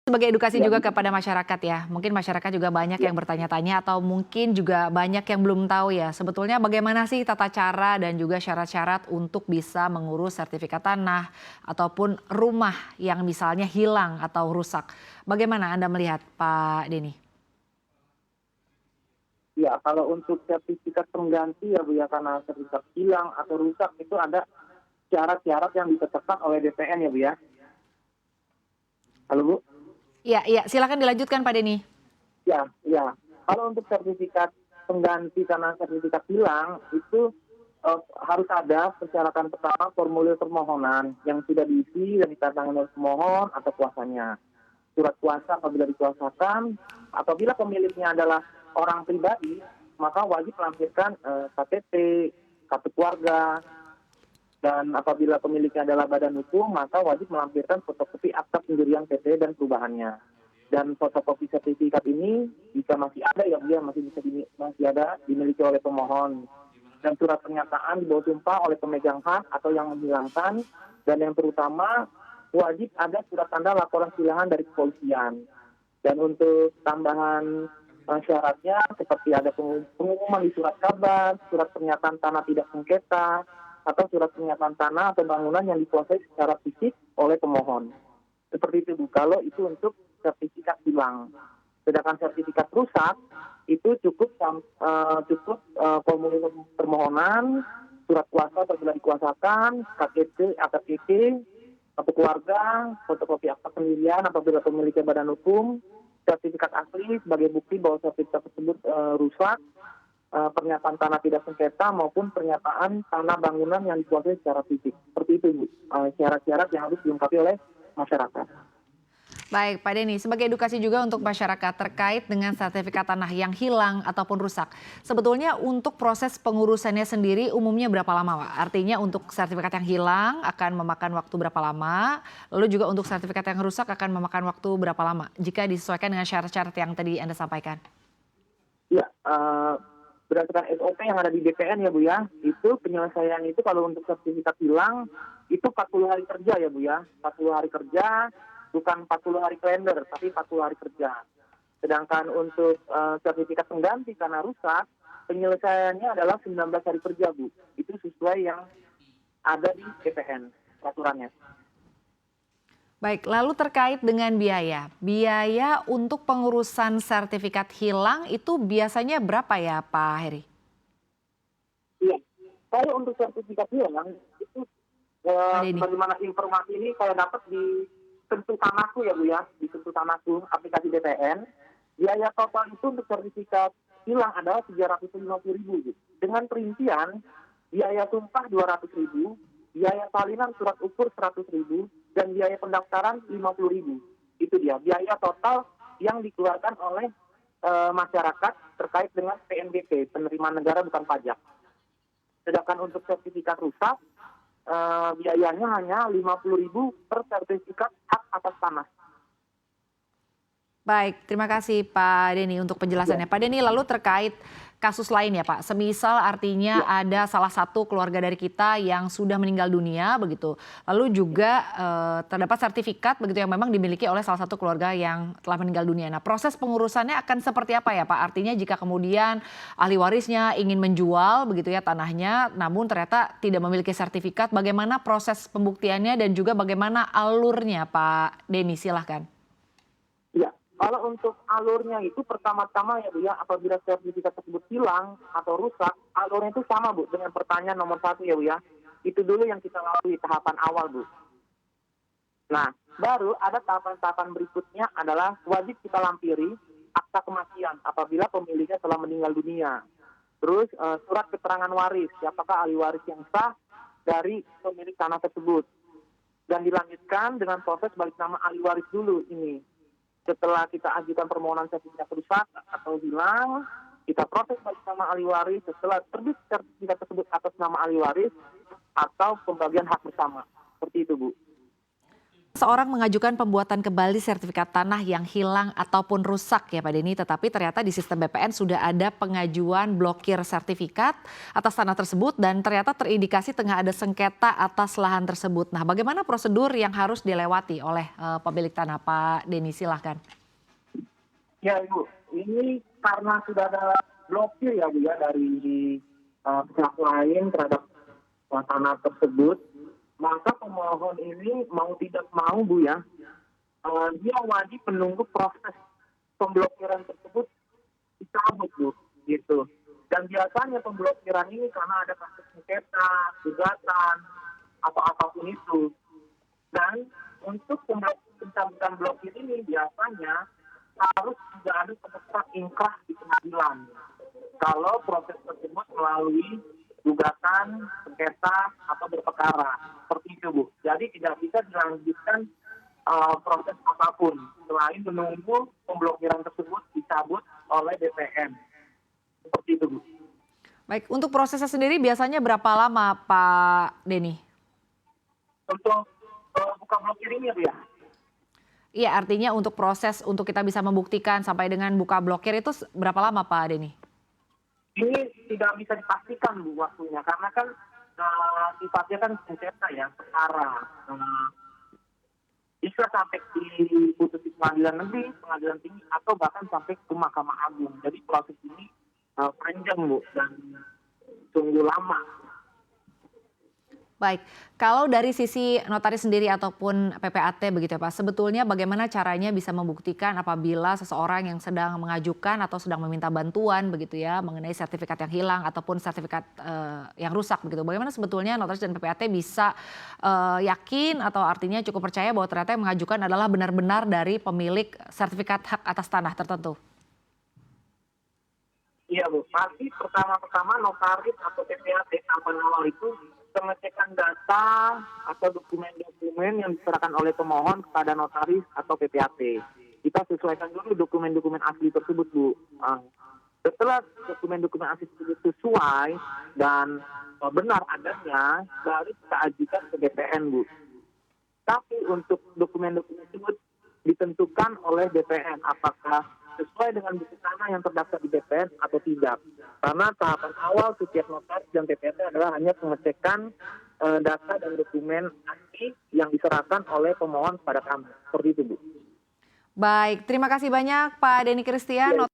Sebagai edukasi Ya, juga gitu. kepada masyarakat ya, mungkin masyarakat juga banyak Ya, yang bertanya-tanya atau mungkin juga banyak yang belum tahu ya, sebetulnya bagaimana sih tata cara dan juga syarat-syarat untuk bisa mengurus sertifikat tanah ataupun rumah yang misalnya hilang atau rusak. Bagaimana Anda melihat Pak Denny? ya, kalau untuk sertifikat pengganti ya Bu ya, karena sertifikat hilang atau rusak itu ada syarat-syarat yang ditetapkan oleh BPN ya Bu ya. Halo Bu? Iya, iya, silakan dilanjutkan Pak Denny. Ya, ya. Kalau untuk sertifikat pengganti karena sertifikat hilang itu harus ada persyaratan pertama formulir permohonan yang sudah diisi dan ditandatangani oleh pemohon atau kuasanya. Surat kuasa apabila dikuasakan, apabila pemiliknya adalah orang pribadi, maka wajib melampirkan KTP, kartu keluarga, dan apabila pemiliknya adalah badan hukum, maka wajib melampirkan fotokopi akta pendirian PT dan perubahannya. Dan fotokopi sertifikat ini jika masih ada ya dia masih ada dimiliki oleh pemohon. Dan surat pernyataan di bawah sumpah oleh pemegang hak atau yang menghilangkan. Dan yang terutama wajib ada surat tanda laporan kehilangan dari kepolisian. Dan untuk tambahan syaratnya seperti ada pengumuman di surat kabar, surat pernyataan tanah tidak sengketa, atau surat pernyataan tanah atau bangunan yang dikuasai secara fisik oleh pemohon. Seperti itu Bu, kalau itu untuk sertifikat hilang. Sedangkan sertifikat rusak itu cukup formulir permohonan, surat kuasa apabila dikuasakan, KTP, AKTP, kartu keluarga, fotokopi akta pendirian apabila pemiliknya badan hukum, sertifikat asli sebagai bukti bahwa sertifikat tersebut rusak, pernyataan tanah tidak sengketa maupun pernyataan tanah bangunan yang dikuasai secara fisik. Seperti itu Bu, syarat-syarat yang harus dilengkapi oleh masyarakat. Baik, Pak Denny, sebagai edukasi juga untuk masyarakat terkait dengan sertifikat tanah yang hilang ataupun rusak. Sebetulnya untuk proses pengurusannya sendiri umumnya berapa lama, Pak? Artinya untuk sertifikat yang hilang akan memakan waktu berapa lama, lalu juga untuk sertifikat yang rusak akan memakan waktu berapa lama jika disesuaikan dengan syarat-syarat yang tadi Anda sampaikan? Ya, berdasarkan SOP yang ada di BPN ya Bu ya, itu penyelesaian itu kalau untuk sertifikat hilang itu 40 hari kerja ya Bu ya. 40 hari kerja, bukan 40 hari kalender, tapi 40 hari kerja. Sedangkan untuk sertifikat pengganti karena rusak, penyelesaiannya adalah 19 hari kerja Bu. Itu sesuai yang ada di BPN peraturannya. Baik, lalu terkait dengan biaya. Biaya untuk pengurusan sertifikat hilang itu biasanya berapa ya Pak Heri? Iya, kalau untuk sertifikat hilang itu Pak Denny. sebagaimana informasi ini saya dapat di Tentu Tanahku ya Bu ya, di Tentu Tanahku aplikasi BPN, biaya total itu untuk sertifikat hilang adalah 350.000 Bu. Dengan perincian biaya sumpah 200.000, biaya salinan surat ukur 100.000, dan biaya pendaftaran 50.000. Itu dia biaya total yang dikeluarkan oleh masyarakat terkait dengan PNBP, penerimaan negara bukan pajak. Sedangkan untuk sertifikat rusak, biayanya hanya 50.000 per sertifikat hak atas tanah. Baik, terima kasih Pak Denny untuk Ya, penjelasannya. Pak Denny, lalu terkait kasus lain ya Pak, semisal artinya ya, ada salah satu keluarga dari kita yang sudah meninggal dunia begitu, lalu juga terdapat sertifikat begitu yang memang dimiliki oleh salah satu keluarga yang telah meninggal dunia. Nah, proses pengurusannya akan seperti apa ya Pak? Artinya jika kemudian ahli warisnya ingin menjual begitu ya tanahnya, namun ternyata tidak memiliki sertifikat, bagaimana proses pembuktiannya dan juga bagaimana alurnya Pak Denny? Silahkan. ya. Kalau untuk alurnya itu pertama-tama ya Bu ya, apabila sertifikat tersebut hilang atau rusak, alurnya itu sama Bu dengan pertanyaan nomor 1 ya Bu ya. Itu dulu yang kita lalui tahapan awal Bu. Nah, baru ada tahapan-tahapan berikutnya adalah wajib kita lampiri akta kematian apabila pemiliknya telah meninggal dunia. Terus surat keterangan waris, siapakah ahli waris yang sah dari pemilik tanah tersebut. Dan dilanjutkan dengan proses balik nama ahli waris dulu ini. Setelah kita ajukan permohonan sertifikat rusak atau hilang, kita proses balik nama ahli waris setelah terbit sertifikat tersebut atas nama ahli waris atau pembagian hak bersama. Seperti itu Bu. Seorang mengajukan pembuatan kembali sertifikat tanah yang hilang ataupun rusak ya Pak Denny, tetapi ternyata di sistem BPN sudah ada pengajuan blokir sertifikat atas tanah tersebut dan ternyata terindikasi tengah ada sengketa atas lahan tersebut. Nah, bagaimana prosedur yang harus dilewati oleh pemilik tanah Pak Denny? Silahkan. Ya Ibu, ini karena sudah ada blokir ya Bu ya dari pihak lain terhadap tanah tersebut, maka pemohon ini mau tidak mau Bu ya, dia wajib menunggu proses pemblokiran tersebut dicabut Bu, gitu. Dan biasanya pemblokiran ini karena ada kasus sengketa, gugatan, atau apapun itu. Dan untuk pencabutan blokir ini biasanya harus juga ada peserta ingkrah di pengadilan. Kalau proses tersebut melalui gugatan, sengketa, atau berperkara. Seperti itu, Bu. Jadi tidak bisa dilanjutkan proses apapun selain menunggu pemblokiran tersebut dicabut oleh BPN. Seperti itu, Bu. Baik, untuk prosesnya sendiri biasanya berapa lama Pak Denny? Untuk buka blokir ini ya, Bu ya. Iya, artinya untuk proses untuk kita bisa membuktikan sampai dengan buka blokir itu berapa lama Pak Denny? Ini tidak bisa dipastikan Bu waktunya karena kan sifatnya kan sengketa ya, perkara. Bisa sampai diputus di pengadilan negeri, pengadilan tinggi, atau bahkan sampai ke Mahkamah Agung. Jadi proses ini panjang Bu dan sungguh lama. Baik, kalau dari sisi notaris sendiri ataupun PPAT begitu ya Pak, sebetulnya bagaimana caranya bisa membuktikan apabila seseorang yang sedang mengajukan atau sedang meminta bantuan begitu ya mengenai sertifikat yang hilang ataupun sertifikat yang rusak begitu. Bagaimana sebetulnya notaris dan PPAT bisa yakin atau artinya cukup percaya bahwa ternyata yang mengajukan adalah benar-benar dari pemilik sertifikat hak atas tanah tertentu? Iya Bu, pasti pertama-tama notaris atau PPAT tahapan awal itu pengecekan data atau dokumen-dokumen yang diserahkan oleh pemohon kepada notaris atau PPAT. Kita sesuaikan dulu dokumen-dokumen asli tersebut, Bu. Setelah dokumen-dokumen asli tersebut sesuai dan benar adanya, baru kita ajukan ke BPN, Bu. Tapi untuk dokumen-dokumen tersebut ditentukan oleh BPN apakah sesuai dengan bukti tanah yang terdaftar di BPN atau tidak. Karena tahapan awal setiap notaris dan PPAT adalah hanya pengecekan data dan dokumen asli yang diserahkan oleh pemohon kepada kami. Seperti itu, Bu. Baik, terima kasih banyak Pak Denny Christian.